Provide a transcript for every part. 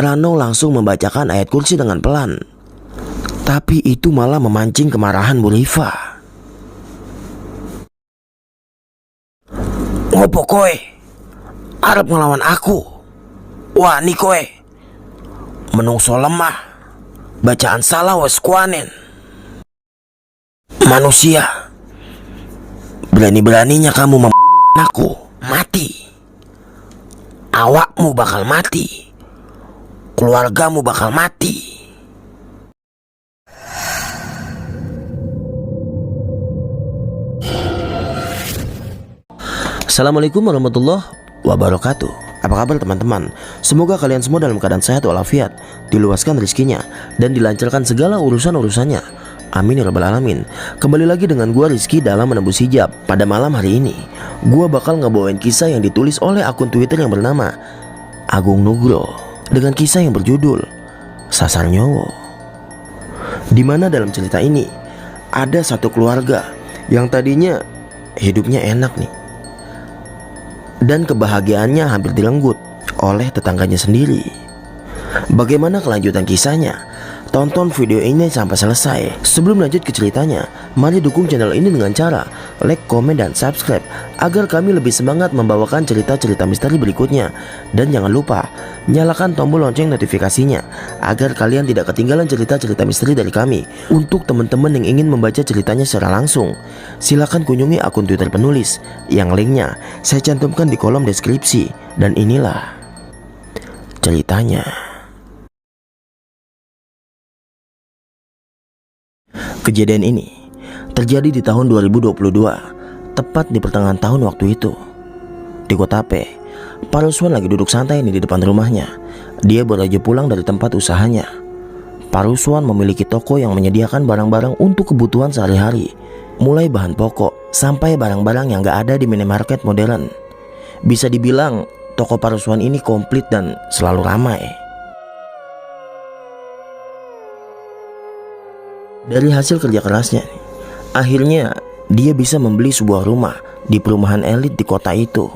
Rano langsung membacakan ayat kursi dengan pelan. Tapi itu malah memancing kemarahan Bu Rifa. "Ngopo kowe? Arep ngelawan aku? Wani kowe? Menungso lemah, bacaan salah wes kuanen. Manusia, berani-beraninya kamu membunuh anakku, mati. Awakmu bakal mati, keluargamu bakal mati." Assalamualaikum warahmatullahi wabarakatuh. Apa kabar teman-teman? Semoga kalian semua dalam keadaan sehat walafiat, diluaskan rezekinya, dan dilancarkan segala urusan-urusannya. Amin ya rabbal alamin. Kembali lagi dengan gua Rizky dalam Menembus Hijab. Pada malam hari ini, gua bakal ngebawain kisah yang ditulis oleh akun Twitter yang bernama Agung Nugro, dengan kisah yang berjudul Sasar Nyowo. Dimana dalam cerita ini ada satu keluarga yang tadinya hidupnya enak nih, dan kebahagiaannya hampir direnggut oleh tetangganya sendiri. Bagaimana kelanjutan kisahnya? Tonton video ini sampai selesai. Sebelum lanjut ke ceritanya, mari dukung channel ini dengan cara like, komen, dan subscribe agar kami lebih semangat membawakan cerita-cerita misteri berikutnya. Dan jangan lupa nyalakan tombol lonceng notifikasinya agar kalian tidak ketinggalan cerita-cerita misteri dari kami. Untuk teman-teman yang ingin membaca ceritanya secara langsung, silakan kunjungi akun Twitter penulis yang linknya saya cantumkan di kolom deskripsi. Dan inilah ceritanya. Kejadian ini terjadi di tahun 2022, tepat di pertengahan tahun waktu itu. Di kota P, Pak Ruswan lagi duduk santai nih di depan rumahnya. Dia baru aja pulang dari tempat usahanya. Pak Ruswan memiliki toko yang menyediakan barang-barang untuk kebutuhan sehari-hari, mulai bahan pokok sampai barang-barang yang gak ada di minimarket modern. Bisa dibilang toko Pak Ruswan ini komplit dan selalu ramai. Dari hasil kerja kerasnya, akhirnya dia bisa membeli sebuah rumah di perumahan elit di kota itu.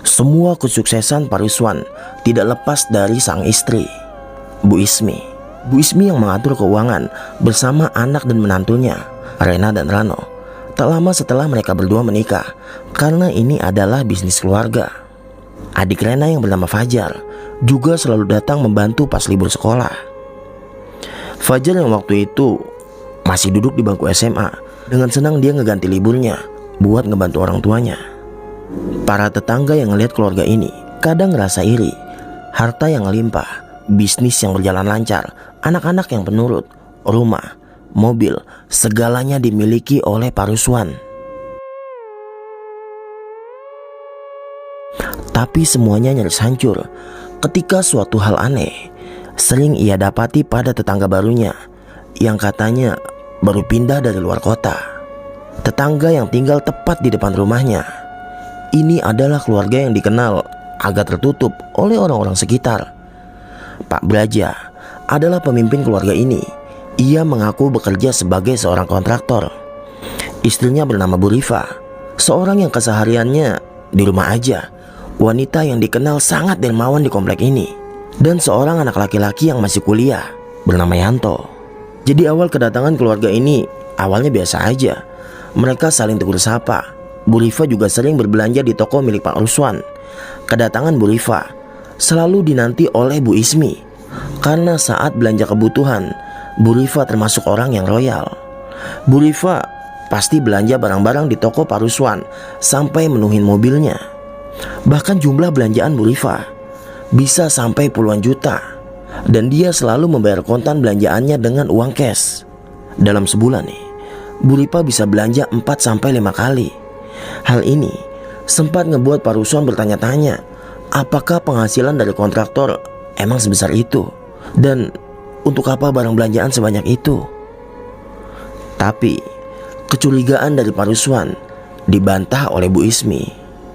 Semua kesuksesan Pak Ruswan tidak lepas dari sang istri, Bu Ismi. Bu Ismi yang mengatur keuangan bersama anak dan menantunya, Rena dan Rano. Tak lama setelah mereka berdua menikah, karena ini adalah bisnis keluarga. Adik Rena yang bernama Fajar juga selalu datang membantu pas libur sekolah. Fajar yang waktu itu masih duduk di bangku SMA, dengan senang dia ngeganti liburnya buat ngebantu orang tuanya. Para tetangga yang ngelihat keluarga ini kadang ngerasa iri. Harta yang limpah, bisnis yang berjalan lancar, anak-anak yang penurut, rumah, mobil, segalanya dimiliki oleh Pak Ruswan. Tapi semuanya nyaris hancur ketika suatu hal aneh sering ia dapati pada tetangga barunya yang katanya baru pindah dari luar kota. Tetangga yang tinggal tepat di depan rumahnya. Ini adalah keluarga yang dikenal agak tertutup oleh orang-orang sekitar. Pak Braja adalah pemimpin keluarga ini. Ia mengaku bekerja sebagai seorang kontraktor. Istrinya bernama Bu Rifa, seorang yang kesehariannya di rumah aja, wanita yang dikenal sangat dermawan di komplek ini. Dan seorang anak laki-laki yang masih kuliah bernama Yanto. Jadi awal kedatangan keluarga ini awalnya biasa aja. Mereka saling tegur sapa. Bu Rifa juga sering berbelanja di toko milik Pak Ruswan. Kedatangan Bu Rifa selalu dinanti oleh Bu Ismi, karena saat belanja kebutuhan, Bu Rifa termasuk orang yang royal. Bu Rifa pasti belanja barang-barang di toko Pak Ruswan sampai menuhin mobilnya. Bahkan jumlah belanjaan Bu Rifa bisa sampai puluhan juta. Dan dia selalu membayar kontan belanjaannya dengan uang cash. Dalam sebulan nih, Bu Rifa bisa belanja 4-5 kali. Hal ini sempat ngebuat Pak Ruswan bertanya-tanya, apakah penghasilan dari kontraktor emang sebesar itu? Dan untuk apa barang belanjaan sebanyak itu? Tapi kecurigaan dari Pak Ruswan dibantah oleh Bu Ismi.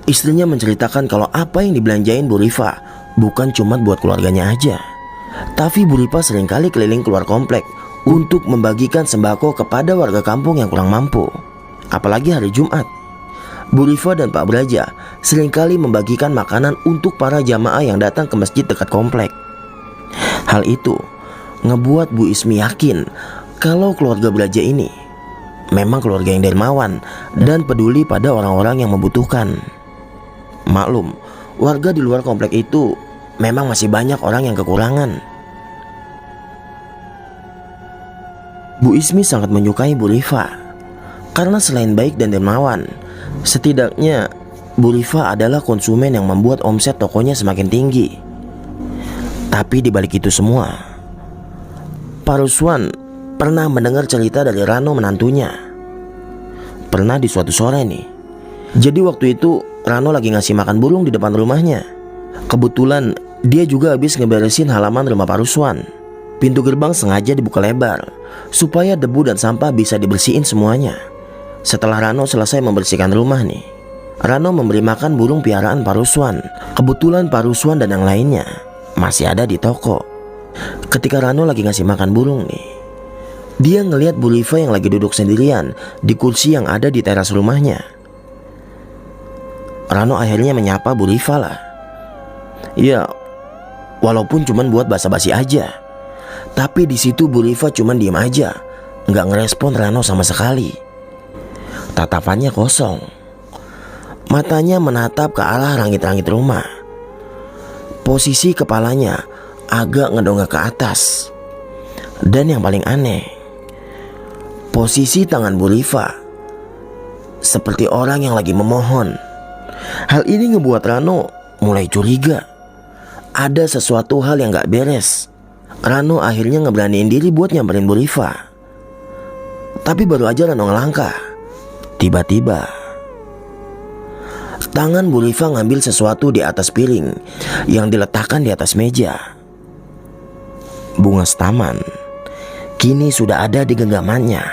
Istrinya menceritakan kalau apa yang dibelanjain Bu Rifa bukan cuma buat keluarganya aja, tapi Bu Rifa seringkali keliling keluar komplek untuk membagikan sembako kepada warga kampung yang kurang mampu. Apalagi hari Jumat, Bu Rifa dan Pak Braja seringkali membagikan makanan untuk para jamaah yang datang ke masjid dekat komplek. Hal itu ngebuat Bu Ismi yakin kalau keluarga Braja ini memang keluarga yang dermawan dan peduli pada orang-orang yang membutuhkan. Maklum, warga di luar komplek itu memang masih banyak orang yang kekurangan. Bu Ismi sangat menyukai Bu Rifa karena selain baik dan dermawan, setidaknya Bu Rifa adalah konsumen yang membuat omset tokonya semakin tinggi. Tapi di balik itu semua, Pak Ruswan pernah mendengar cerita dari Rano menantunya. Pernah di suatu sore nih. Jadi waktu itu Rano lagi ngasih makan burung di depan rumahnya. Kebetulan dia juga habis ngeberesin halaman rumah Pak Ruswan. Pintu gerbang sengaja dibuka lebar supaya debu dan sampah bisa dibersihin semuanya. Setelah Rano selesai membersihkan rumah nih, Rano memberi makan burung piaraan Pak Ruswan. Kebetulan Pak Ruswan dan yang lainnya masih ada di toko. Ketika Rano lagi ngasih makan burung nih, dia ngelihat Bu Rifa yang lagi duduk sendirian di kursi yang ada di teras rumahnya. Rano akhirnya menyapa Bu Rifa lah. Ya, walaupun cuman buat basa-basi aja. Tapi di situ Bu Rifa cuman diem aja, nggak ngerespon Rano sama sekali. Tatapannya kosong. Matanya menatap ke arah langit-langit rumah. Posisi kepalanya agak ngedongak ke atas. Dan yang paling aneh, posisi tangan Bu Rifa seperti orang yang lagi memohon. Hal ini ngebuat Rano mulai curiga. Ada sesuatu hal yang gak beres. Rano akhirnya ngeberaniin diri buat nyamperin Bu Rifa. Tapi baru aja Rano ngelangkah, tiba-tiba tangan Bu Rifa ngambil sesuatu di atas piring yang diletakkan di atas meja. Bunga staman kini sudah ada di genggamannya.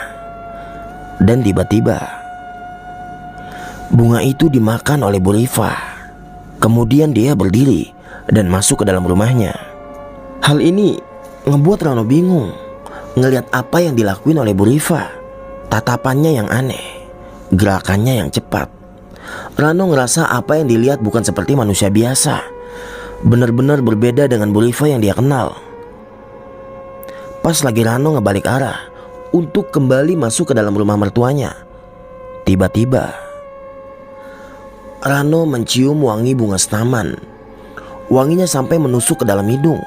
Dan tiba-tiba bunga itu dimakan oleh Bu Rifa. Kemudian dia berdiri dan masuk ke dalam rumahnya. Hal ini ngebuat Rano bingung ngelihat apa yang dilakuin oleh Bu Rifa. Tatapannya yang aneh, gerakannya yang cepat. Rano ngerasa apa yang dilihat bukan seperti manusia biasa. Benar-benar berbeda dengan Bu Rifa yang dia kenal. Pas lagi Rano ngebalik arah untuk kembali masuk ke dalam rumah mertuanya, tiba-tiba Rano mencium wangi bunga staman. Wanginya sampai menusuk ke dalam hidung.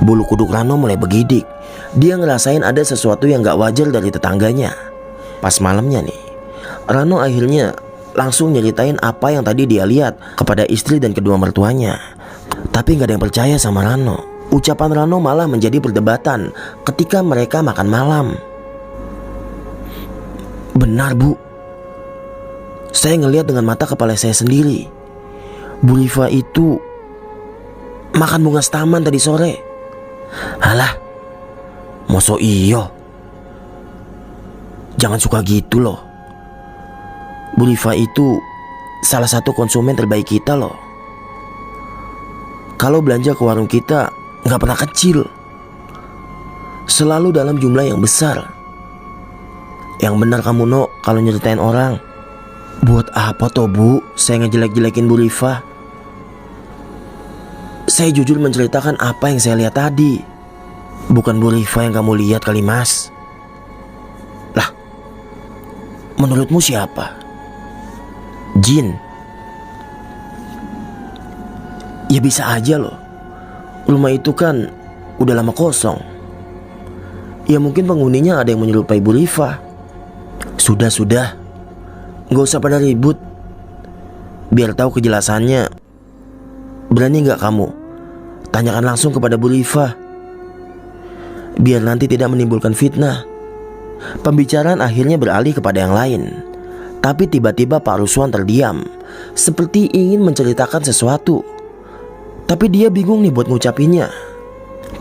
Bulu kuduk Rano mulai bergidik. Dia ngerasain ada sesuatu yang gak wajar dari tetangganya. Pas malamnya nih, Rano akhirnya langsung nyeritain apa yang tadi dia lihat kepada istri dan kedua mertuanya. Tapi gak ada yang percaya sama Rano. Ucapan Rano malah menjadi perdebatan ketika mereka makan malam. Benar Bu, saya ngelihat dengan mata kepala saya sendiri. Bu Rifa itu makan bunga staman tadi sore. Alah, moso iyo. Jangan suka gitu loh. Bu Rifa itu salah satu konsumen terbaik kita loh. Kalau belanja ke warung kita gak pernah kecil, selalu dalam jumlah yang besar. Yang benar kamu No kalau nyeritain orang. Buat apa toh Bu saya ngejelek-jelekin Bu Rifa? Saya jujur menceritakan apa yang saya lihat tadi. Bukan Bu Rifa yang kamu lihat kali Mas. Lah, menurutmu siapa? Jin? Ya bisa aja loh. Rumah itu kan udah lama kosong. Ya mungkin penghuninya ada yang menyerupai Bu Rifa. Sudah, gak usah pada ribut. Biar tahu kejelasannya, berani gak kamu tanyakan langsung kepada Bu Rifa, biar nanti tidak menimbulkan fitnah. Pembicaraan akhirnya beralih kepada yang lain. Tapi tiba-tiba Pak Ruswan terdiam, seperti ingin menceritakan sesuatu. Tapi dia bingung nih buat ngucapinnya.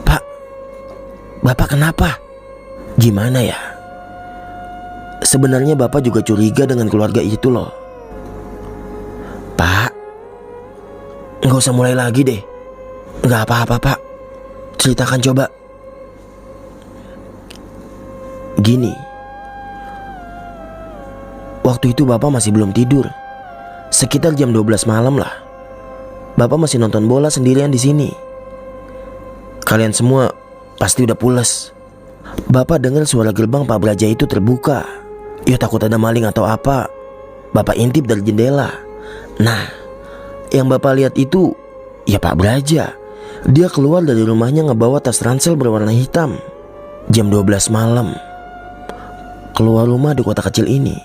Pak, Bapak kenapa? Gimana ya? Sebenarnya Bapak juga curiga dengan keluarga itu loh. Pak, gak usah mulai lagi deh. Gak apa-apa Pak, ceritakan coba. Gini, waktu itu Bapak masih belum tidur. Sekitar jam 12 malam lah. Bapak masih nonton bola sendirian di sini. Kalian semua pasti udah pules. Bapak dengar suara gerbang Pak Braja itu terbuka. Ya takut ada maling atau apa. Bapak intip dari jendela. Nah, yang Bapak lihat itu ya Pak Braja. Dia keluar dari rumahnya ngebawa tas ransel berwarna hitam. Jam 12 malam. Keluar rumah di kota kecil ini.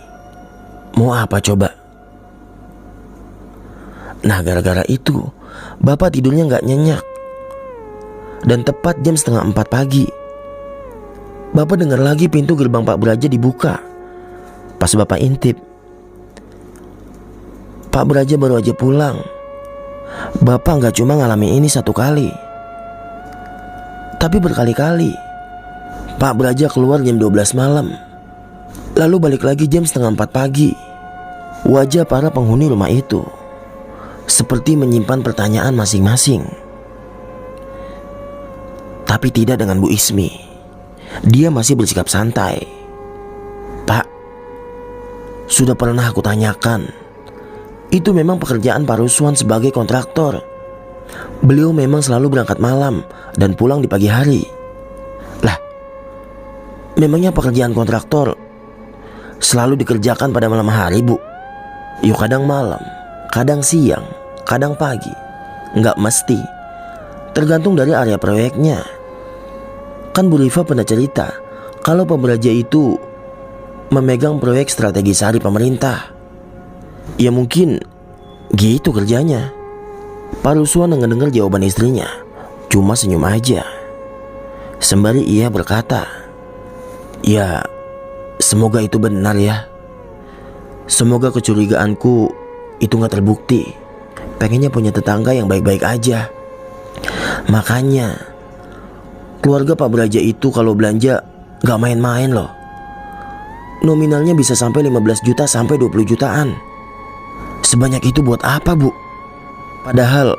Mau apa coba? Nah, gara-gara itu Bapak tidurnya gak nyenyak. Dan tepat jam setengah 4 pagi, Bapak dengar lagi pintu gerbang Pak Braja dibuka. Pas Bapak intip, Pak Braja baru aja pulang. Bapak gak cuma ngalami ini satu kali, tapi berkali-kali. Pak Braja keluar jam 12 malam, lalu balik lagi jam setengah 4 pagi. Wajah para penghuni rumah itu seperti menyimpan pertanyaan masing-masing. Tapi tidak dengan Bu Ismi. Dia masih bersikap santai. Pak, sudah pernah aku tanyakan. Itu memang pekerjaan Pak Ruswan sebagai kontraktor. Beliau memang selalu berangkat malam dan pulang di pagi hari. Lah, memangnya pekerjaan kontraktor selalu dikerjakan pada malam hari, Bu? Yuk, kadang malam, kadang siang, kadang pagi. Nggak mesti, tergantung dari area proyeknya. Kan Bu Rifa pernah cerita kalau Pak Braja itu memegang proyek strategi sehari pemerintah. Ya mungkin gitu kerjanya. Pak Ruswan dengar jawaban istrinya, cuma senyum aja. Sembari ia berkata, ya semoga itu benar ya. Semoga kecurigaanku itu gak terbukti. Pengennya punya tetangga yang baik-baik aja. Makanya keluarga Pak Braja itu kalau belanja gak main-main loh. Nominalnya bisa sampai 15 juta sampai 20 jutaan. Sebanyak itu buat apa, Bu? Padahal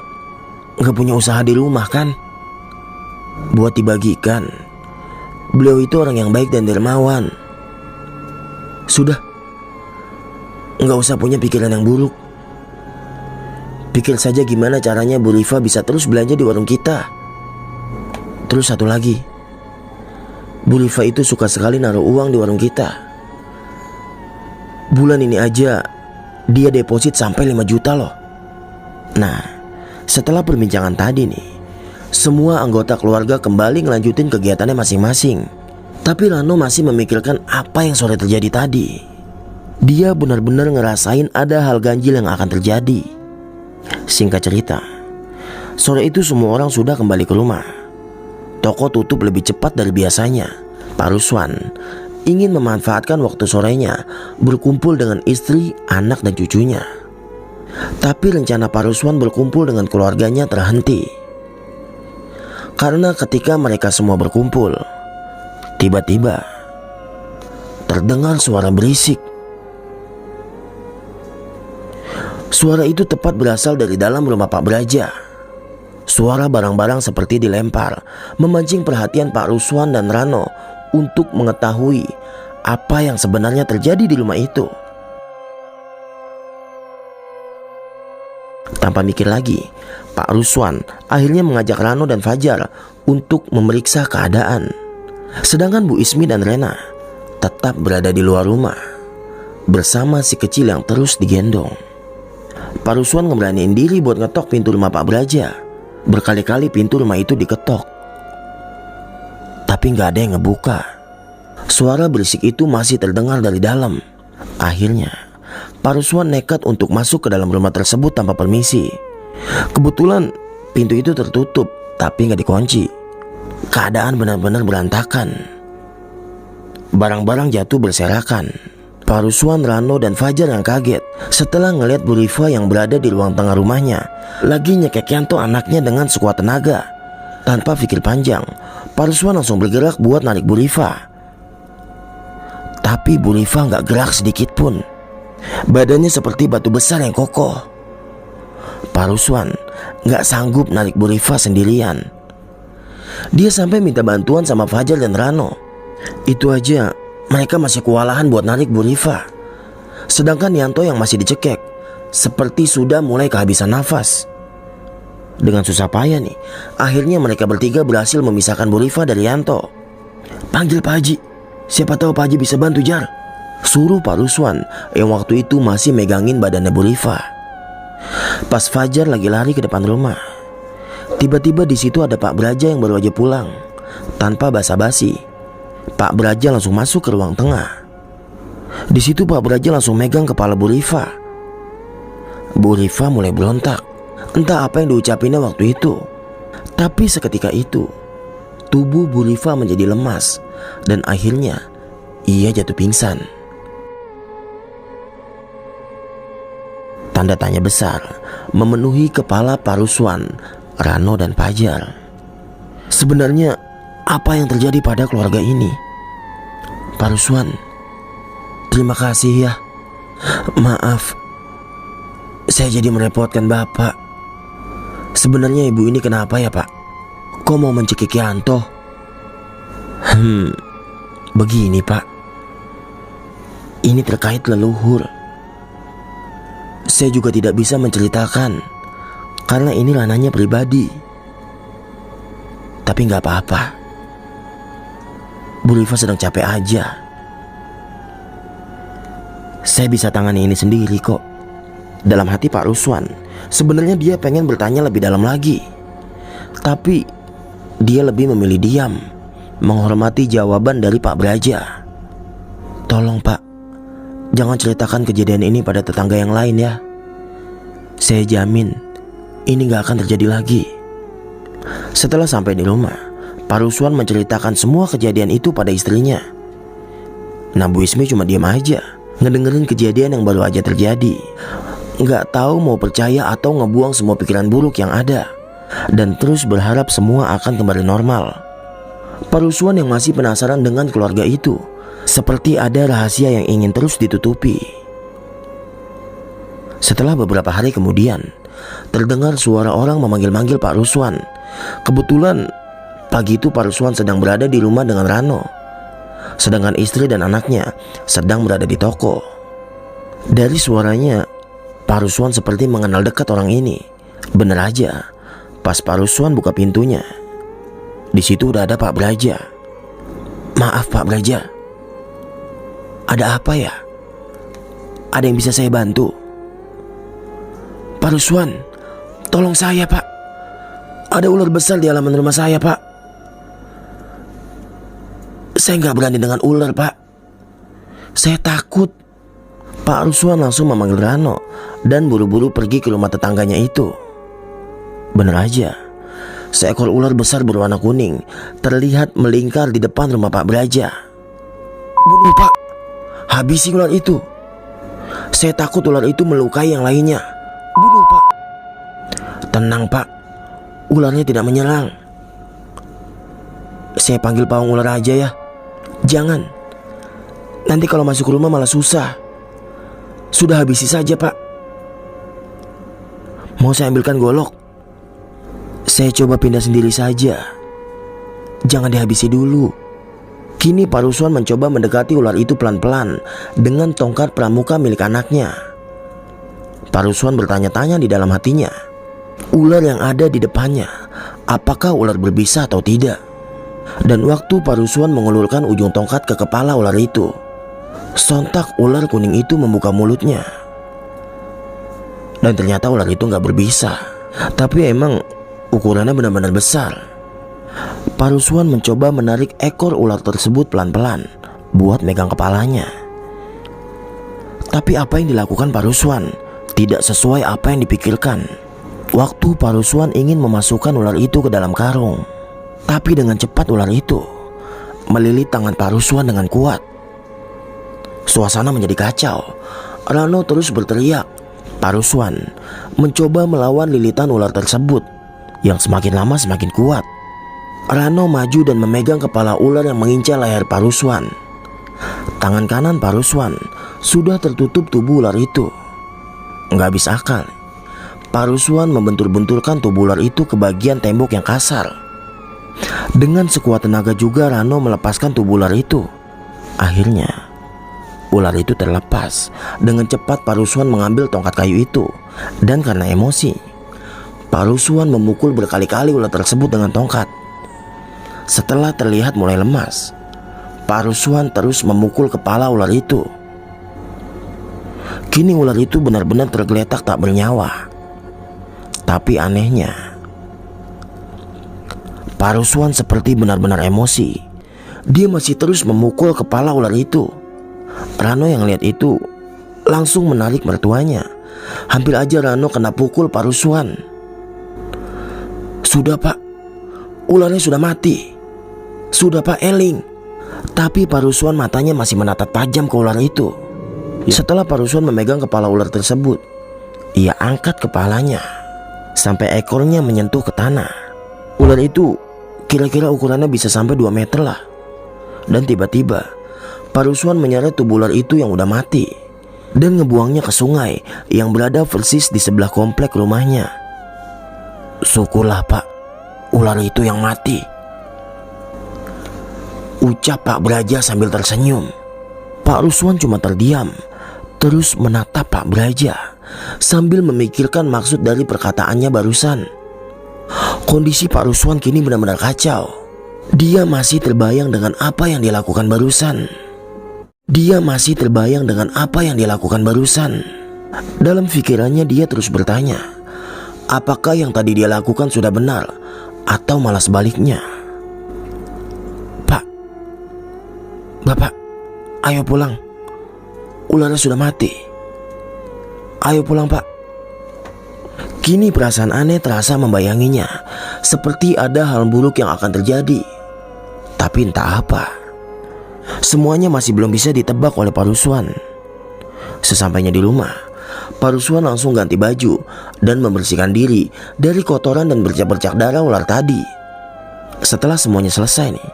gak punya usaha di rumah kan? Buat dibagikan. Beliau itu orang yang baik dan dermawan. Sudah, nggak usah punya pikiran yang buruk. Pikir saja gimana caranya Bu Rifa bisa terus belanja di warung kita. Terus satu lagi, Bu Rifa itu suka sekali naruh uang di warung kita. Bulan ini aja dia deposit sampai 5 juta loh. Nah, setelah perbincangan tadi nih, semua anggota keluarga kembali ngelanjutin kegiatannya masing-masing. Tapi Rano masih memikirkan apa yang sore terjadi tadi. Dia benar-benar ngerasain ada hal ganjil yang akan terjadi. Singkat cerita, sore itu semua orang sudah kembali ke rumah. Toko tutup lebih cepat dari biasanya. Pak Ruswan ingin memanfaatkan waktu sorenya berkumpul dengan istri, anak, dan cucunya. Tapi rencana Pak Ruswan berkumpul dengan keluarganya terhenti. Karena ketika mereka semua berkumpul, tiba-tiba terdengar suara berisik. Suara itu tepat berasal dari dalam rumah Pak Braja. Suara barang-barang seperti dilempar, memancing perhatian Pak Ruswan dan Rano untuk mengetahui apa yang sebenarnya terjadi di rumah itu. Tanpa mikir lagi, Pak Ruswan akhirnya mengajak Rano dan Fajar untuk memeriksa keadaan. Sedangkan Bu Ismi dan Rena tetap berada di luar rumah bersama si kecil yang terus digendong. Pak Ruswan ngeberaniin diri buat ngetok pintu rumah Pak Braja. Berkali-kali pintu rumah itu diketok, tapi gak ada yang ngebuka. Suara berisik itu masih terdengar dari dalam. Akhirnya Pak Ruswan nekat untuk masuk ke dalam rumah tersebut tanpa permisi. Kebetulan pintu itu tertutup tapi gak dikunci. Keadaan benar-benar berantakan. Barang-barang jatuh berserakan. Pak Ruswan, Rano, dan Fajar yang kaget setelah ngelihat Bu Rifa yang berada di ruang tengah rumahnya lagi nyekek Yanto anaknya dengan sekuat tenaga. Tanpa pikir panjang, Pak Ruswan langsung bergerak buat narik Bu Rifa. Tapi Bu Rifa gak gerak sedikit pun. Badannya seperti batu besar yang kokoh. Pak Ruswan gak sanggup narik Bu Rifa sendirian. Dia sampai minta bantuan sama Fajar dan Rano. Itu aja mereka masih kewalahan buat narik Bu Rifa. Sedangkan Yanto yang masih dicekek seperti sudah mulai kehabisan nafas. Dengan susah payah nih, akhirnya mereka bertiga berhasil memisahkan Bu Rifa dari Yanto. "Panggil Pak Haji, siapa tahu Pak Haji bisa bantu, Jar," suruh Pak Ruswan yang waktu itu masih megangin badannya Bu Rifa. Pas Fajar lagi lari ke depan rumah, tiba-tiba di situ ada Pak Braja yang baru aja pulang. Tanpa basa-basi, Pak Braja langsung masuk ke ruang tengah. Di situ Pak Braja langsung megang kepala Bu Rifa. Bu Rifa mulai berontak. Entah apa yang diucapinnya waktu itu. Tapi seketika itu, tubuh Bu Rifa menjadi lemas dan akhirnya ia jatuh pingsan. Tanda tanya besar memenuhi kepala Pak Ruswan, Rano dan Fajar. Sebenarnya apa yang terjadi pada keluarga ini? Pak Ruswan, terima kasih ya. Maaf, saya jadi merepotkan Bapak. Sebenarnya ibu ini kenapa ya Pak? Kok mau mencekik Yanto? Begini Pak, ini terkait leluhur. Saya juga tidak bisa menceritakan karena ini ranahnya pribadi. Tapi gak apa-apa, Bu Rifa sedang capek aja. Saya bisa tangani ini sendiri kok. Dalam hati Pak Ruswan, sebenarnya dia pengen bertanya lebih dalam lagi. Tapi dia lebih memilih diam, menghormati jawaban dari Pak Braja. "Tolong Pak, jangan ceritakan kejadian ini pada tetangga yang lain ya. Saya jamin ini gak akan terjadi lagi." Setelah sampai di rumah, Pak Ruswan menceritakan semua kejadian itu pada istrinya. Nah, Bu Ismi cuma diam aja, ngedengerin kejadian yang baru aja terjadi. Gak tahu mau percaya atau ngebuang semua pikiran buruk yang ada, dan terus berharap semua akan kembali normal. Pak Ruswan yang masih penasaran dengan keluarga itu, seperti ada rahasia yang ingin terus ditutupi. Setelah beberapa hari kemudian, terdengar suara orang memanggil-manggil Pak Ruswan. Kebetulan pagi itu Pak Ruswan sedang berada di rumah dengan Rano, sedangkan istri dan anaknya sedang berada di toko. Dari suaranya, Pak Ruswan seperti mengenal dekat orang ini. Bener aja, pas Pak Ruswan buka pintunya, di situ udah ada Pak Braja. "Maaf Pak Braja, ada apa ya? Ada yang bisa saya bantu?" "Pak Ruswan, tolong saya Pak. Ada ular besar di halaman rumah saya Pak. Saya nggak berani dengan ular Pak. Saya takut." Pak Ruswan langsung memanggil Rano dan buru-buru pergi ke rumah tetangganya itu. Bener aja, seekor ular besar berwarna kuning terlihat melingkar di depan rumah Pak Braja. "Bunuh Pak, habisi ular itu. Saya takut ular itu melukai yang lainnya. Bunuh Pak." "Tenang Pak, ularnya tidak menyerang. Saya panggil pawang ular aja ya." "Jangan, nanti kalau masuk ke rumah malah susah. Sudah habisi saja Pak." "Mau saya ambilkan golok? Saya coba pindah sendiri saja. Jangan dihabisi dulu." Kini Pak Ruswan mencoba mendekati ular itu pelan-pelan dengan tongkat pramuka milik anaknya. Pak Ruswan bertanya-tanya di dalam hatinya, ular yang ada di depannya, apakah ular berbisa atau tidak? Dan waktu Pak Ruswan mengulurkan ujung tongkat ke kepala ular itu, sontak ular kuning itu membuka mulutnya. Dan ternyata ular itu gak berbisa, tapi emang ukurannya benar-benar besar. Pak Ruswan mencoba menarik ekor ular tersebut pelan-pelan buat megang kepalanya. Tapi apa yang dilakukan Pak Ruswan tidak sesuai apa yang dipikirkan. Waktu Pak Ruswan ingin memasukkan ular itu ke dalam karung, tapi dengan cepat ular itu melilit tangan Pak Ruswan dengan kuat. Suasana menjadi kacau. Rano terus berteriak. Pak Ruswan mencoba melawan lilitan ular tersebut yang semakin lama semakin kuat. Rano maju dan memegang kepala ular yang mengincar leher Pak Ruswan. Tangan kanan Pak Ruswan sudah tertutup tubuh ular itu. Nggak habis akal, Pak Ruswan membentur-benturkan tubuh ular itu ke bagian tembok yang kasar. Dengan sekuat tenaga juga Rano melepaskan tubuh ular itu. Akhirnya ular itu terlepas. Dengan cepat Pak Ruswan mengambil tongkat kayu itu, dan karena emosi, Pak Pak Ruswan memukul berkali-kali ular tersebut dengan tongkat. Setelah terlihat mulai lemas, Pak Ruswan terus memukul kepala ular itu. Kini ular itu benar-benar tergeletak tak bernyawa. Tapi anehnya, Pak Ruswan seperti benar-benar emosi. Dia masih terus memukul kepala ular itu. Rano yang lihat itu langsung menarik mertuanya. Hampir aja Rano kena pukul Pak Ruswan. "Sudah Pak, ularnya sudah mati. Sudah Pak, eling." Tapi Pak Ruswan matanya masih menatap tajam ke ular itu. Setelah Pak Ruswan memegang kepala ular tersebut, ia angkat kepalanya sampai ekornya menyentuh ke tanah. Ular itu kira-kira ukurannya bisa sampai 2 meter lah. Dan tiba-tiba Pak Ruswan menyeret tubuh ular itu yang udah mati dan ngebuangnya ke sungai yang berada persis di sebelah komplek rumahnya. "Syukurlah Pak, ular itu yang mati," ucap Pak Braja sambil tersenyum. Pak Ruswan cuma terdiam, terus menatap Pak Braja sambil memikirkan maksud dari perkataannya barusan. Kondisi Pak Ruswan kini benar-benar kacau. Dia masih terbayang dengan apa yang dia lakukan barusan. Dalam pikirannya dia terus bertanya, apakah yang tadi dia lakukan sudah benar atau malah sebaliknya. "Pak, Bapak, ayo pulang. Ularnya sudah mati. Ayo pulang Pak." Kini perasaan aneh terasa membayanginya, seperti ada hal buruk yang akan terjadi. Tapi entah apa, semuanya masih belum bisa ditebak oleh Pak Ruswan. Sesampainya di rumah, Pak Ruswan langsung ganti baju dan membersihkan diri dari kotoran dan bercak-bercak darah ular tadi. Setelah semuanya selesai nih,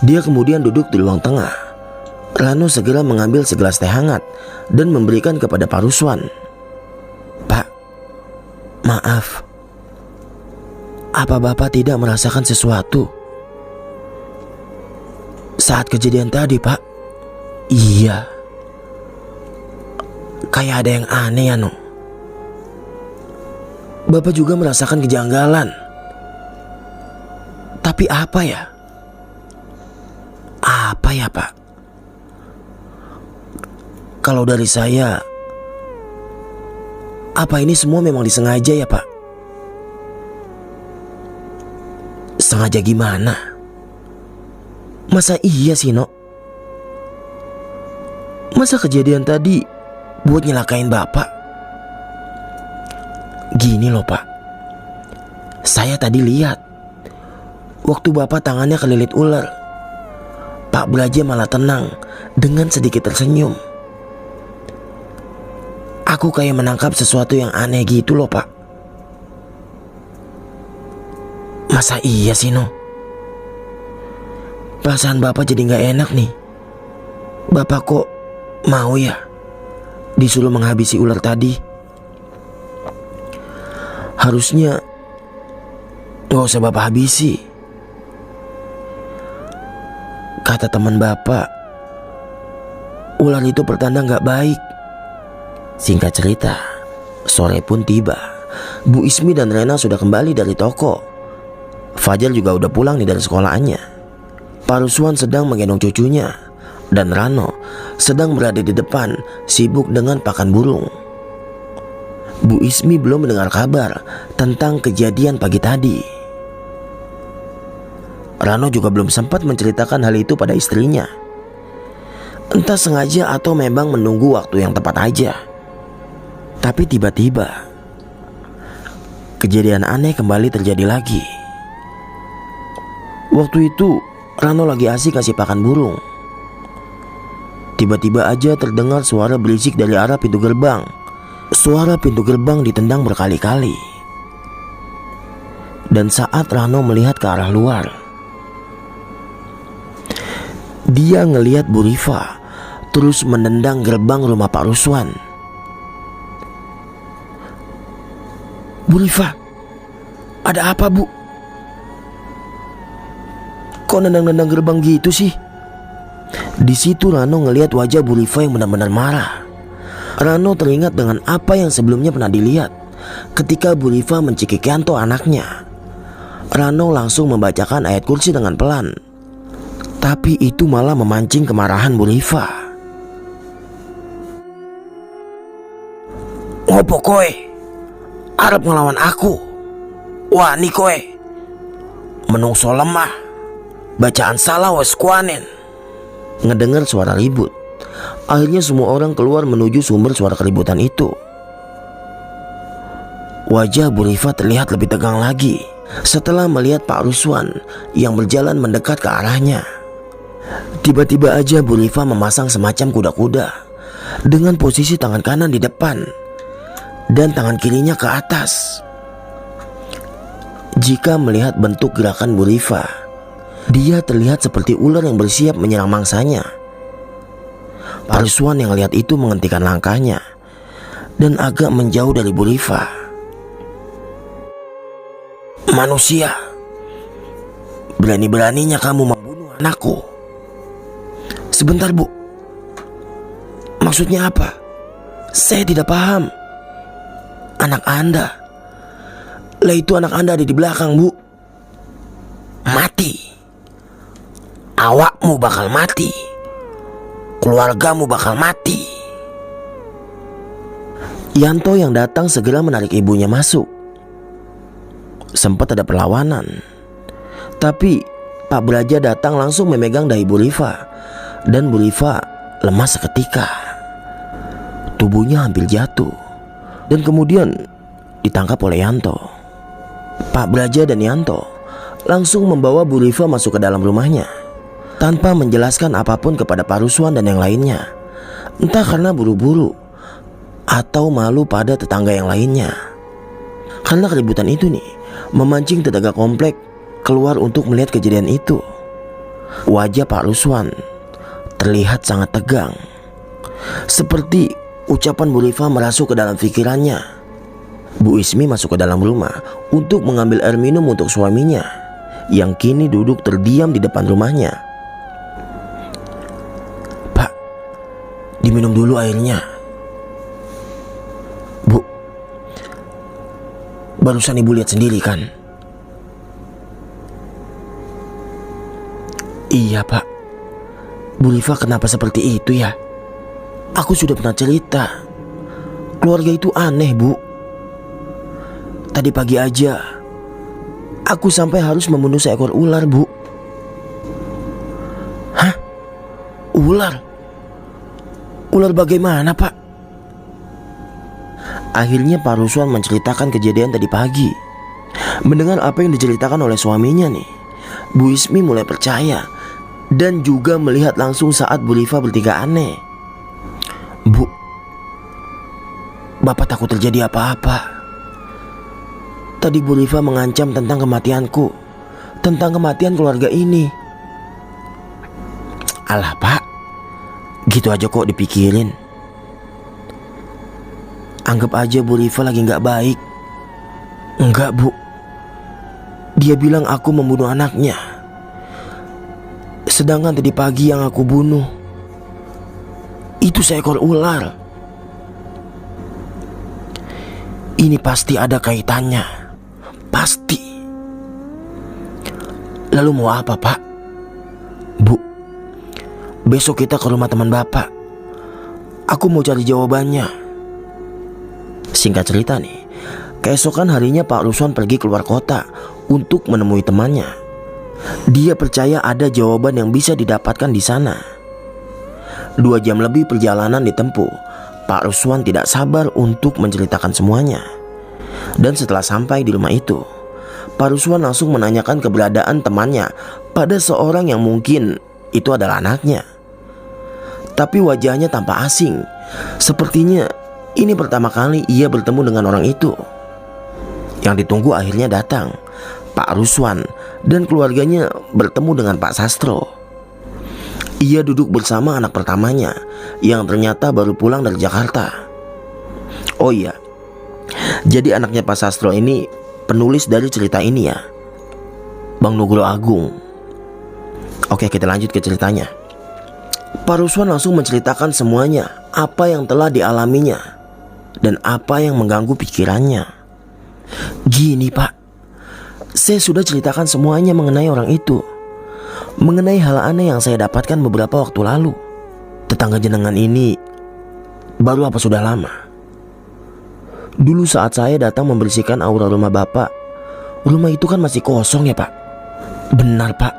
dia kemudian duduk di ruang tengah. Rano segera mengambil segelas teh hangat dan memberikan kepada Pak Ruswan. "Pak, maaf. Apa Bapak tidak merasakan sesuatu saat kejadian tadi, Pak?" "Iya. Kayak ada yang aneh ya, No. Bapak juga merasakan kejanggalan. Tapi apa ya? Apa ya, Pak? Kalau dari saya, apa ini semua memang disengaja ya, Pak?" "Sengaja gimana? Masa iya sih, No? Masa kejadian tadi buat nyelakain Bapak?" "Gini loh, Pak. Saya tadi lihat waktu Bapak tangannya kelilit ular, Pak Braja malah tenang dengan sedikit tersenyum. Aku kayak menangkap sesuatu yang aneh gitu loh, Pak." "Masa iya sih, No? Perasaan Bapak jadi gak enak nih. Bapak kok mau ya disuruh menghabisi ular tadi? Harusnya gak usah Bapak habisi. Kata teman Bapak, ular itu pertanda gak baik." Singkat cerita, sore pun tiba. Bu Ismi dan Rena sudah kembali dari toko. Fajar juga udah pulang nih dari sekolahannya. Pak Ruswan sedang menggendong cucunya, dan Rano sedang berada di depan sibuk dengan pakan burung. Bu Ismi belum mendengar kabar tentang kejadian pagi tadi. Rano juga belum sempat menceritakan hal itu pada istrinya. Entah sengaja atau memang menunggu waktu yang tepat aja. Tapi tiba-tiba kejadian aneh kembali terjadi lagi. Waktu itu Rano lagi asik kasih pakan burung. Tiba-tiba aja terdengar suara berisik dari arah pintu gerbang. Suara pintu gerbang ditendang berkali-kali. Dan saat Rano melihat ke arah luar, dia ngelihat Bu Rifa terus menendang gerbang rumah Pak Ruswan. "Bu Rifa, ada apa, Bu? Kok nendang-nendang gerbang gitu sih?" Di situ Rano ngelihat wajah Bu Rifa yang benar-benar marah. Rano teringat dengan apa yang sebelumnya pernah dilihat ketika Bu Rifa mencekik Yanto anaknya. Rano langsung membacakan ayat kursi dengan pelan. Tapi itu malah memancing kemarahan Bu Rifa. "Ngopo kowe? Arep ngelawan aku? Wani kowe? Menungso lemah. Bacaan salah wes kuanen." Ngedengar suara ribut, akhirnya semua orang keluar menuju sumber suara keributan itu. Wajah Bu Rifa terlihat lebih tegang lagi setelah melihat Pak Ruswan yang berjalan mendekat ke arahnya. Tiba-tiba aja Bu Rifa memasang semacam kuda-kuda dengan posisi tangan kanan di depan dan tangan kirinya ke atas. Jika melihat bentuk gerakan Bu Rifa, dia terlihat seperti ular yang bersiap menyerang mangsanya. Pak Ruswan yang lihat itu menghentikan langkahnya dan agak menjauh dari Bu Rifa. "Manusia, berani-beraninya kamu membunuh anakku." "Sebentar Bu, maksudnya apa? Saya tidak paham." "Anak Anda, lah itu anak Anda ada di belakang Bu." "Mati, awakmu bakal mati, keluargamu bakal mati." Yanto yang datang segera menarik ibunya masuk. Sempat ada perlawanan, tapi Pak Braja datang langsung memegang dahi Bu Rifa, dan Bu Rifa lemas seketika. Tubuhnya hampir jatuh dan kemudian ditangkap oleh Yanto. Pak Braja dan Yanto langsung membawa Bu Rifa masuk ke dalam rumahnya tanpa menjelaskan apapun kepada Pak Ruswan dan yang lainnya, entah karena buru-buru atau malu pada tetangga yang lainnya. Karena keributan itu nih memancing tetangga komplek keluar untuk melihat kejadian itu. Wajah Pak Ruswan terlihat sangat tegang, seperti ucapan Bu Rifa merasuk ke dalam pikirannya. Bu Ismi masuk ke dalam rumah untuk mengambil air minum untuk suaminya yang kini duduk terdiam di depan rumahnya. "Pak, diminum dulu airnya." "Bu, barusan Ibu lihat sendiri kan?" "Iya Pak, Bu Rifa kenapa seperti itu ya? Aku sudah pernah cerita, keluarga itu aneh Bu. Tadi pagi aja aku sampai harus membunuh seekor ular Bu." "Hah? Ular? Ular bagaimana Pak?" Akhirnya Pak Ruswan menceritakan kejadian tadi pagi. Mendengar apa yang diceritakan oleh suaminya nih, Bu Ismi mulai percaya dan juga melihat langsung saat Bu Rifa bertingkah aneh. "Bu, Bapak takut terjadi apa-apa. Tadi Bu Rifa mengancam tentang kematianku, tentang kematian keluarga ini." "Alah Pak, gitu aja kok dipikirin. Anggap aja Bu Rifa lagi gak baik." "Enggak Bu, dia bilang aku membunuh anaknya. Sedangkan tadi pagi yang aku bunuh itu seekor ular. Ini pasti ada kaitannya. Pasti." "Lalu mau apa Pak?" "Bu, besok kita ke rumah teman Bapak. Aku mau cari jawabannya." Singkat cerita nih, keesokan harinya Pak Ruswan pergi keluar kota untuk menemui temannya. Dia percaya ada jawaban yang bisa didapatkan di sana. 2 jam lebih perjalanan ditempuh. Pak Ruswan tidak sabar untuk menceritakan semuanya. Dan setelah sampai di rumah itu, Pak Ruswan langsung menanyakan keberadaan temannya pada seorang yang mungkin itu adalah anaknya. Tapi wajahnya tampak asing. Sepertinya ini pertama kali ia bertemu dengan orang itu. Yang ditunggu akhirnya datang. Pak Ruswan dan keluarganya bertemu dengan Pak Sastro. Ia duduk bersama anak pertamanya yang ternyata baru pulang dari Jakarta. Oh iya, jadi anaknya Pak Sastro ini penulis dari cerita ini ya, Bang Nugro Agung. Oke, kita lanjut ke ceritanya. Pak Ruswan langsung menceritakan semuanya apa yang telah dialaminya dan apa yang mengganggu pikirannya. Gini Pak, saya sudah ceritakan semuanya mengenai orang itu, mengenai hal aneh yang saya dapatkan beberapa waktu lalu. Tetangga jenengan ini baru apa sudah lama. Dulu saat saya datang membersihkan aura rumah Bapak, rumah itu kan masih kosong ya Pak. Benar Pak,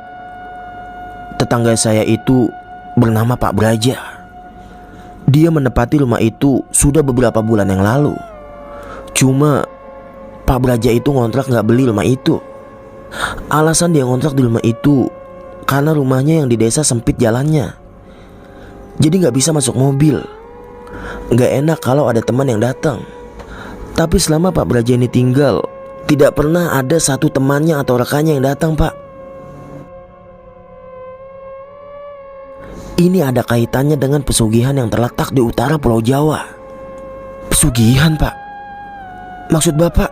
tetangga saya itu bernama Pak Braja. Dia menempati rumah itu sudah beberapa bulan yang lalu. Cuma Pak Braja itu ngontrak gak beli rumah itu. Alasan dia ngontrak di rumah itu karena rumahnya yang di desa sempit jalannya, jadi gak bisa masuk mobil. Gak enak kalau ada teman yang datang. Tapi selama Pak Braja ini tinggal, tidak pernah ada satu temannya atau rekannya yang datang Pak. Ini ada kaitannya dengan pesugihan yang terletak di utara Pulau Jawa. Pesugihan Pak? Maksud Bapak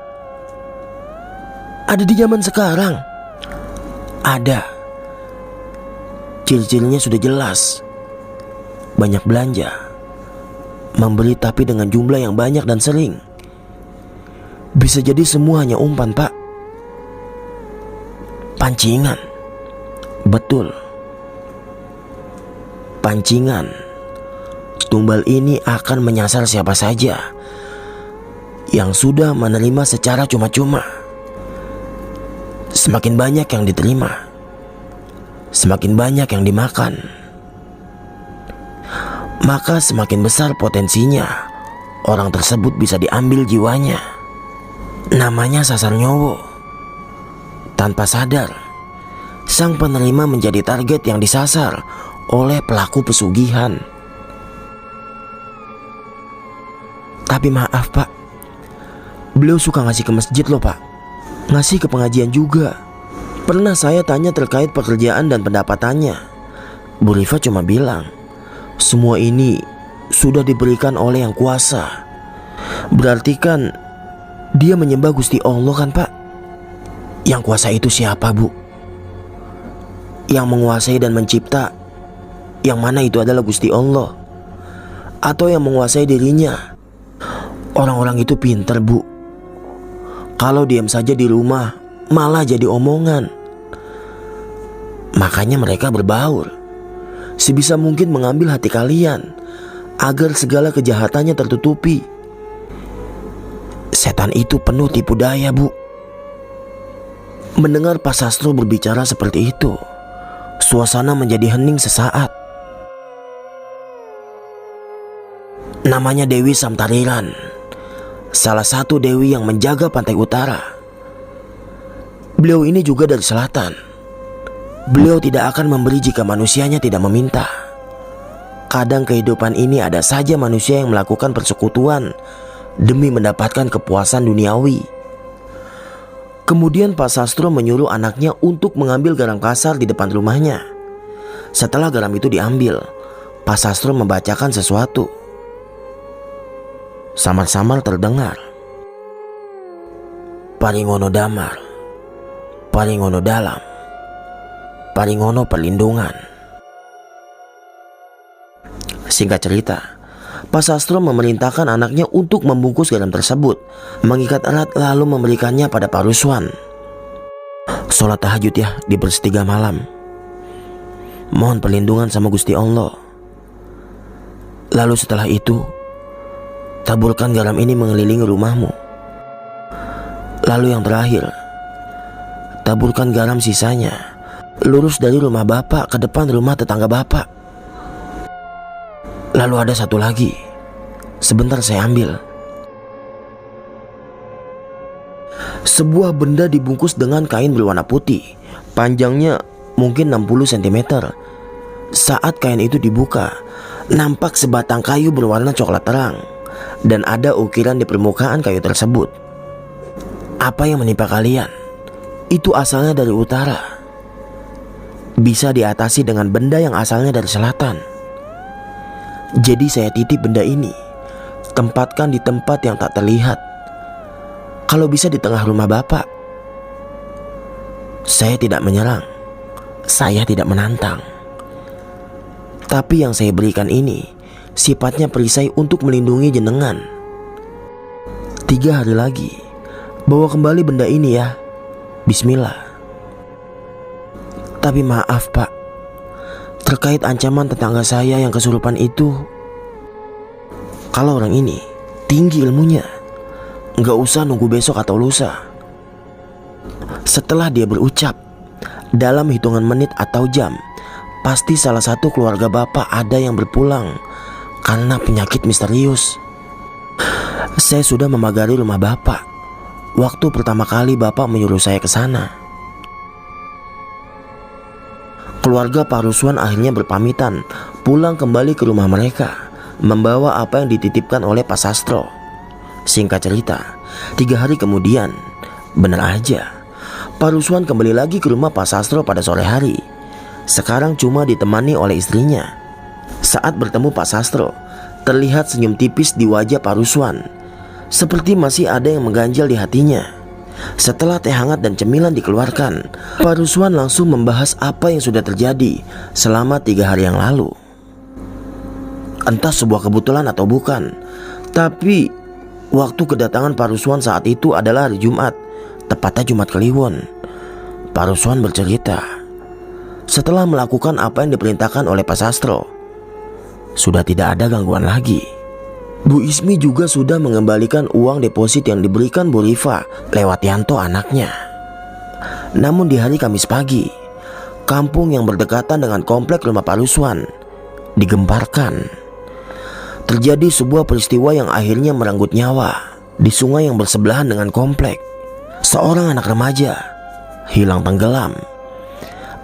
ada di zaman sekarang? Ada. Ciri-cirinya sudah jelas. Banyak belanja, membeli tapi dengan jumlah yang banyak dan sering. Bisa jadi semua hanya umpan Pak. Pancingan. Betul, pancingan. Tumbal ini akan menyasar siapa saja yang sudah menerima secara cuma-cuma. Semakin banyak yang diterima, semakin banyak yang dimakan, maka semakin besar potensinya orang tersebut bisa diambil jiwanya. Namanya sasar nyowo. Tanpa sadar, sang penerima menjadi target yang disasar oleh pelaku pesugihan. Tapi maaf Pak, beliau suka ngasih ke masjid loh Pak, ngasih ke pengajian juga. Pernah saya tanya terkait pekerjaan dan pendapatannya. Bu Rifa cuma bilang, semua ini sudah diberikan oleh yang kuasa. Berarti kan dia menyembah Gusti Allah kan Pak? Yang kuasa itu siapa Bu? Yang menguasai dan mencipta, yang mana itu adalah Gusti Allah, atau yang menguasai dirinya? Orang-orang itu pintar Bu. Kalau diam saja di rumah malah jadi omongan. Makanya mereka berbaur, sebisa mungkin mengambil hati kalian agar segala kejahatannya tertutupi. Setan itu penuh tipu daya Bu. Mendengar Pak Sastro berbicara seperti itu, suasana menjadi hening sesaat. Namanya Dewi Samtariran, salah satu dewi yang menjaga pantai utara. Beliau ini juga dari selatan. Beliau tidak akan memberi jika manusianya tidak meminta. Kadang kehidupan ini ada saja manusia yang melakukan persekutuan demi mendapatkan kepuasan duniawi. Kemudian Pak Sastro menyuruh anaknya untuk mengambil garam kasar di depan rumahnya. Setelah garam itu diambil, Pak Sastro membacakan sesuatu. Samar-samar terdengar, Paringono damar, Paringono dalam, Paringono perlindungan. Singkat cerita, Pak Sastro memerintahkan anaknya untuk membungkus garam tersebut, mengikat erat lalu memberikannya pada Pak Ruswan. Sholat tahajud ya di ber-3 malam. Mohon perlindungan sama Gusti Allah. Lalu setelah itu, taburkan garam ini mengelilingi rumahmu. Lalu yang terakhir, taburkan garam sisanya lurus dari rumah Bapak ke depan rumah tetangga Bapak. Lalu ada satu lagi, sebentar saya ambil. Sebuah benda dibungkus dengan kain berwarna putih, panjangnya mungkin 60 cm. Saat kain itu dibuka, nampak sebatang kayu berwarna coklat terang, dan ada ukiran di permukaan kayu tersebut. Apa yang menimpa kalian? Itu asalnya dari utara, bisa diatasi dengan benda yang asalnya dari selatan. Jadi saya titip benda ini, tempatkan di tempat yang tak terlihat. Kalau bisa di tengah rumah Bapak. Saya tidak menyerang, saya tidak menantang. Tapi yang saya berikan ini sifatnya perisai untuk melindungi jenengan. 3 hari lagi, bawa kembali benda ini ya. Bismillah. Tapi maaf Pak, terkait ancaman tetangga saya yang kesurupan itu, kalau orang ini tinggi ilmunya, nggak usah nunggu besok atau lusa. Setelah dia berucap, dalam hitungan menit atau jam, pasti salah satu keluarga Bapak ada yang berpulang karena penyakit misterius. Saya sudah memagari rumah Bapak waktu pertama kali Bapak menyuruh saya ke sana. Keluarga Pak Ruswan akhirnya berpamitan pulang kembali ke rumah mereka, membawa apa yang dititipkan oleh Pak Sastro. Singkat cerita, 3 hari kemudian, benar aja, Pak Ruswan kembali lagi ke rumah Pak Sastro pada sore hari. Sekarang cuma ditemani oleh istrinya. Saat bertemu Pak Sastro, terlihat senyum tipis di wajah Pak Ruswan, seperti masih ada yang mengganjal di hatinya. Setelah teh hangat dan cemilan dikeluarkan, Pak Ruswan langsung membahas apa yang sudah terjadi selama 3 hari yang lalu. Entah sebuah kebetulan atau bukan, tapi waktu kedatangan Pak Ruswan saat itu adalah hari Jumat, tepatnya Jumat Kliwon. Pak Ruswan bercerita, setelah melakukan apa yang diperintahkan oleh Pak Sastro, sudah tidak ada gangguan lagi. Bu Ismi juga sudah mengembalikan uang deposit yang diberikan Bu Rifa lewat Yanto anaknya. Namun di hari Kamis pagi, kampung yang berdekatan dengan komplek rumah Pak Ruswan digemparkan. Terjadi sebuah peristiwa yang akhirnya merenggut nyawa di sungai yang bersebelahan dengan komplek. Seorang anak remaja hilang tenggelam.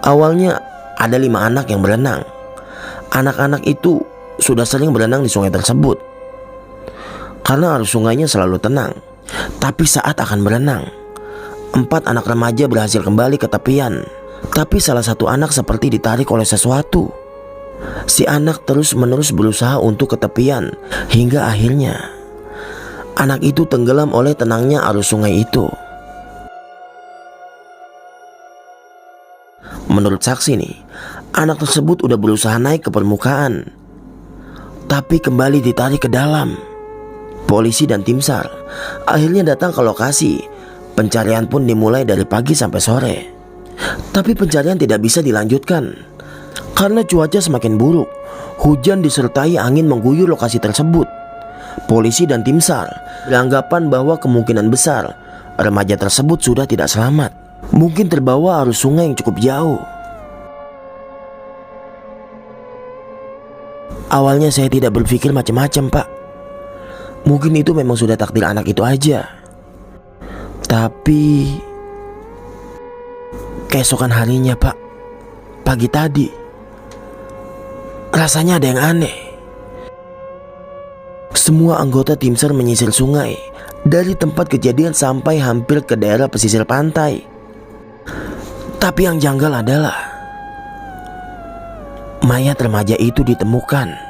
Awalnya ada 5 anak yang berenang. Anak-anak itu sudah sering berenang di sungai tersebut karena arus sungainya selalu tenang. Tapi saat akan berenang, 4 anak remaja berhasil kembali ke tepian. Tapi salah satu anak seperti ditarik oleh sesuatu. Si anak terus-menerus berusaha untuk ke tepian, hingga akhirnya anak itu tenggelam oleh tenangnya arus sungai itu. Menurut saksi nih, anak tersebut udah berusaha naik ke permukaan, tapi kembali ditarik ke dalam. Polisi dan tim SAR akhirnya datang ke lokasi. Pencarian pun dimulai dari pagi sampai sore. Tapi pencarian tidak bisa dilanjutkan karena cuaca semakin buruk. Hujan disertai angin mengguyur lokasi tersebut. Polisi dan tim SAR beranggapan bahwa kemungkinan besar remaja tersebut sudah tidak selamat. Mungkin terbawa arus sungai yang cukup jauh. Awalnya saya tidak berpikir macam-macam Pak. Mungkin itu memang sudah takdir anak itu aja. Tapi keesokan harinya Pak, pagi tadi, rasanya ada yang aneh. Semua anggota tim SAR menyisir sungai dari tempat kejadian sampai hampir ke daerah pesisir pantai. Tapi yang janggal adalah mayat remaja itu ditemukan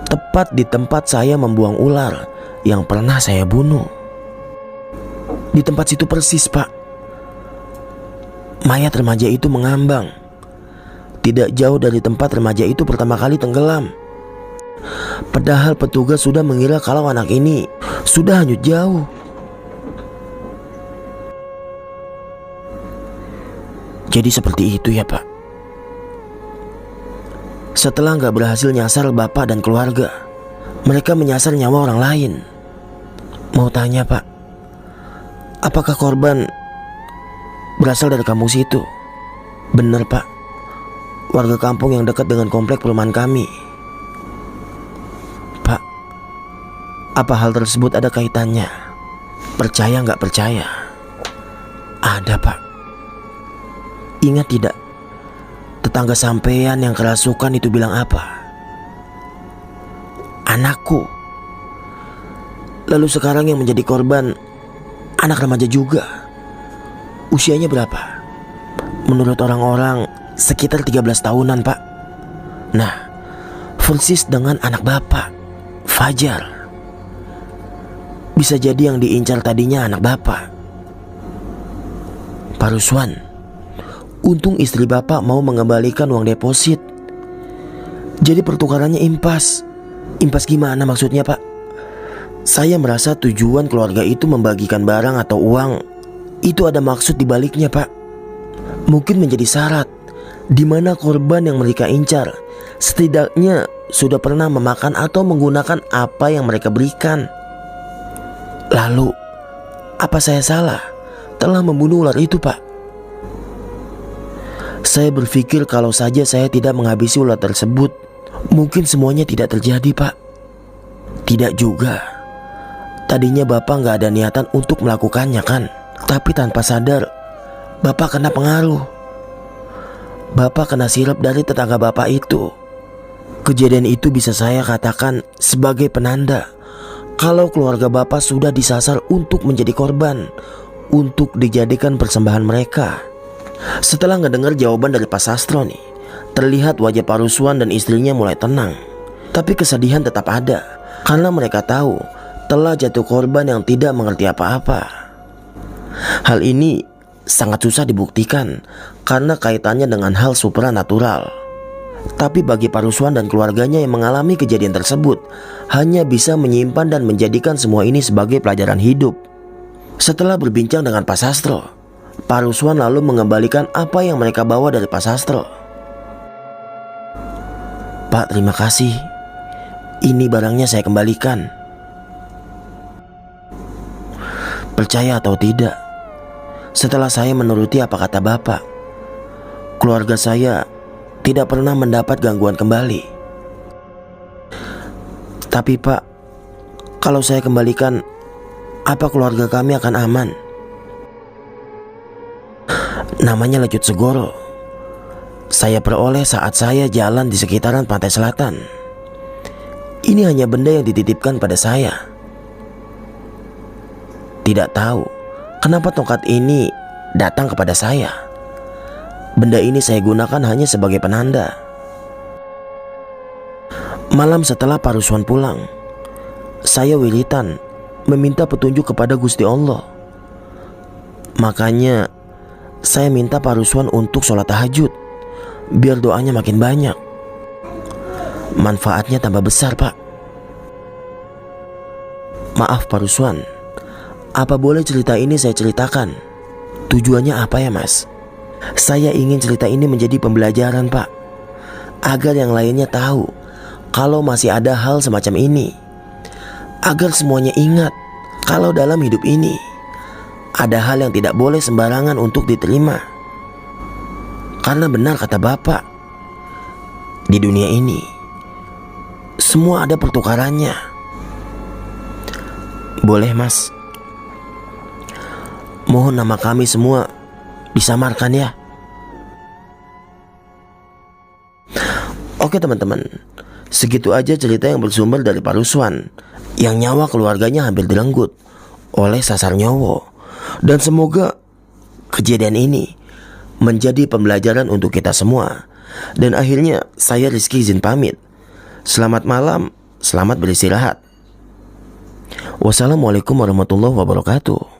tepat di tempat saya membuang ular yang pernah saya bunuh. Di tempat situ persis Pak, mayat remaja itu mengambang, tidak jauh dari tempat remaja itu pertama kali tenggelam. Padahal petugas sudah mengira kalau anak ini sudah hanyut jauh. Jadi seperti itu ya Pak. Setelah gak berhasil nyasar Bapak dan keluarga, mereka menyasar nyawa orang lain. Mau tanya Pak, apakah korban berasal dari kampung situ? Benar Pak, warga kampung yang dekat dengan komplek perumahan kami. Pak, apa hal tersebut ada kaitannya? Percaya gak percaya? Ada Pak. Ingat tidak, tetangga sampean yang kerasukan itu bilang apa? Anakku. Lalu sekarang yang menjadi korban anak remaja juga. Usianya berapa? Menurut orang-orang sekitar 13 tahunan Pak. Nah, persis dengan anak Bapak, Fajar. Bisa jadi yang diincar tadinya anak Bapak, Pak Ruswan. Untung istri Bapak mau mengembalikan uang deposit. Jadi pertukarannya impas. Impas gimana maksudnya Pak? Saya merasa tujuan keluarga itu membagikan barang atau uang itu ada maksud di baliknya, Pak. Mungkin menjadi syarat di mana korban yang mereka incar setidaknya sudah pernah memakan atau menggunakan apa yang mereka berikan. Lalu, apa saya salah telah membunuh ular itu, Pak? Saya berpikir kalau saja saya tidak menghabisi ular tersebut, mungkin semuanya tidak terjadi, Pak. Tidak juga. Tadinya Bapak gak ada niatan untuk melakukannya kan? Tapi tanpa sadar, Bapak kena pengaruh. Bapak kena sirap dari tetangga Bapak itu. Kejadian itu bisa saya katakan sebagai penanda kalau keluarga Bapak sudah disasar untuk menjadi korban, untuk dijadikan persembahan mereka. Setelah ngedengar jawaban dari Pak Sastro nih, terlihat wajah Pak Ruswan dan istrinya mulai tenang. Tapi kesedihan tetap ada, karena mereka tahu telah jatuh korban yang tidak mengerti apa-apa. Hal ini sangat susah dibuktikan karena kaitannya dengan hal supranatural. Tapi bagi Pak Ruswan dan keluarganya yang mengalami kejadian tersebut, hanya bisa menyimpan dan menjadikan semua ini sebagai pelajaran hidup. Setelah berbincang dengan Pak Sastro, Pak Ruswan lalu mengembalikan apa yang mereka bawa dari Pak Sastro. Pak, terima kasih. Ini barangnya saya kembalikan. Percaya atau tidak, setelah saya menuruti apa kata Bapak, keluarga saya tidak pernah mendapat gangguan kembali. Tapi Pak, kalau saya kembalikan, apa keluarga kami akan aman? Namanya Lecut Segoro. Saya peroleh saat saya jalan di sekitaran pantai selatan. Ini hanya benda yang dititipkan pada saya. Tidak tahu kenapa tongkat ini datang kepada saya. Benda ini saya gunakan hanya sebagai penanda. Malam setelah Pak Ruswan pulang, saya wiritan meminta petunjuk kepada Gusti Allah. Makanya saya minta Pak Ruswan untuk sholat tahajud, biar doanya makin banyak. Manfaatnya tambah besar, Pak. Maaf Pak Ruswan, apa boleh cerita ini saya ceritakan? Tujuannya apa ya, Mas? Saya ingin cerita ini menjadi pembelajaran, Pak, agar yang lainnya tahu kalau masih ada hal semacam ini. Agar semuanya ingat kalau dalam hidup ini ada hal yang tidak boleh sembarangan untuk diterima. Karena benar kata Bapak, di dunia ini semua ada pertukarannya. Boleh, Mas? Mohon nama kami semua disamarkan ya. Oke teman-teman, segitu aja cerita yang bersumber dari Pak Ruswan yang nyawa keluarganya hampir direnggut oleh sasar nyowo. Dan semoga kejadian ini menjadi pembelajaran untuk kita semua. Dan akhirnya saya Rizky izin pamit. Selamat malam, selamat beristirahat. Wassalamualaikum warahmatullahi wabarakatuh.